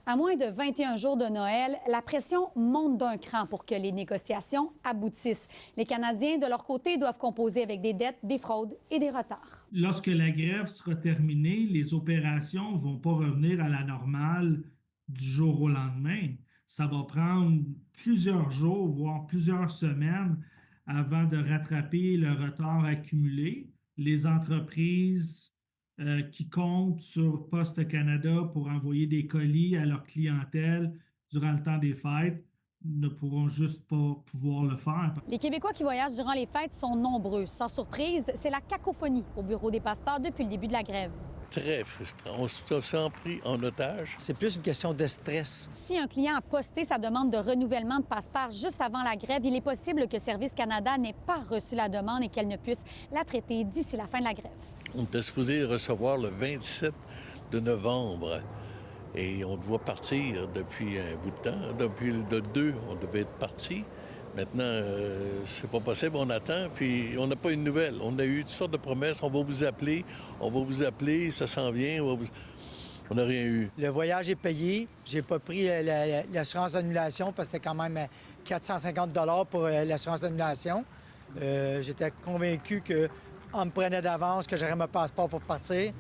À moins de 21 jours de Noël, la pression monte d'un cran pour que les négociations aboutissent. Les Canadiens, de leur côté, doivent composer avec des dettes, des fraudes et des retards. Lorsque la grève sera terminée, les opérations ne vont pas revenir à la normale du jour au lendemain. Ça va prendre plusieurs jours, voire plusieurs semaines avant de rattraper le retard accumulé. Les entreprises qui comptent sur Poste Canada pour envoyer des colis à leur clientèle durant le temps des fêtes ne pourront juste pas pouvoir le faire. Les Québécois qui voyagent durant les fêtes sont nombreux. Sans surprise, c'est la cacophonie au bureau des passeports depuis le début de la grève. Très frustrant. On se sent pris en otage. C'est plus une question de stress. Si un client a posté sa demande de renouvellement de passeport juste avant la grève, il est possible que Service Canada n'ait pas reçu la demande et qu'elle ne puisse la traiter d'ici la fin de la grève. On était supposé recevoir le 27 de novembre et on doit partir depuis un bout de temps. Depuis le 2, on devait être parti. Maintenant, c'est pas possible, on attend, puis on n'a pas une nouvelle. On a eu toutes sortes de promesses, on va vous appeler, ça s'en vient, on n'a rien eu. Le voyage est payé. J'ai pas pris l'assurance d'annulation parce que c'était quand même 450 $ pour l'assurance d'annulation. J'étais convaincu qu'on me prenait d'avance, que j'aurais mon passeport pour partir,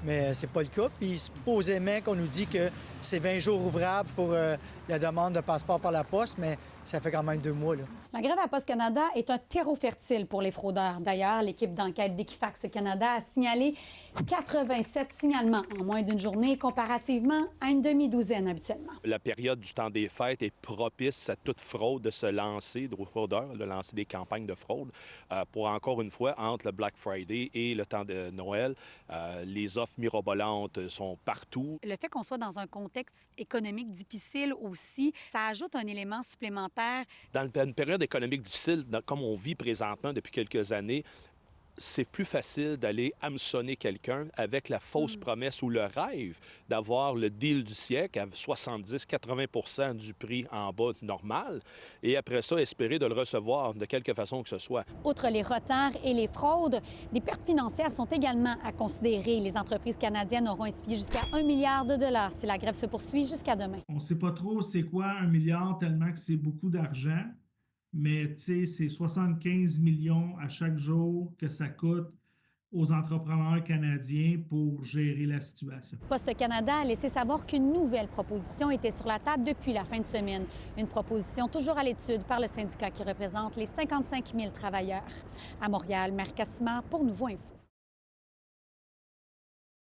mais c'est pas le cas. Puis supposément qu'on nous dit que c'est 20 jours ouvrables pour la demande de passeport par la poste, mais ça fait quand même 2 mois, là. La grève à Poste Canada est un terreau fertile pour les fraudeurs. D'ailleurs, l'équipe d'enquête d'Equifax Canada a signalé 87 signalements en moins d'une journée, comparativement à une demi-douzaine habituellement. La période du temps des fêtes est propice à toute fraude de se lancer, aux fraudeurs, de lancer des campagnes de fraude. Pour encore une fois, entre le Black Friday et le temps de Noël, les offres mirobolantes sont partout. Le fait qu'on soit dans un contexte économique difficile aussi, ça ajoute un élément supplémentaire. Dans une période économique difficile, comme on vit présentement depuis quelques années, c'est plus facile d'aller hameçonner quelqu'un avec la fausse promesse ou le rêve d'avoir le deal du siècle à 70-80 % du prix en bas normal et après ça, espérer de le recevoir de quelque façon que ce soit. Outre les retards et les fraudes, des pertes financières sont également à considérer. Les entreprises canadiennes auront essuyé jusqu'à 1 milliard de dollars si la grève se poursuit jusqu'à demain. On ne sait pas trop c'est quoi 1 milliard tellement que c'est beaucoup d'argent. Mais tu sais, c'est 75 millions à chaque jour que ça coûte aux entrepreneurs canadiens pour gérer la situation. Poste Canada a laissé savoir qu'une nouvelle proposition était sur la table depuis la fin de semaine. Une proposition toujours à l'étude par le syndicat qui représente les 55 000 travailleurs. À Montréal, Mère Cassima pour Nouveau Info.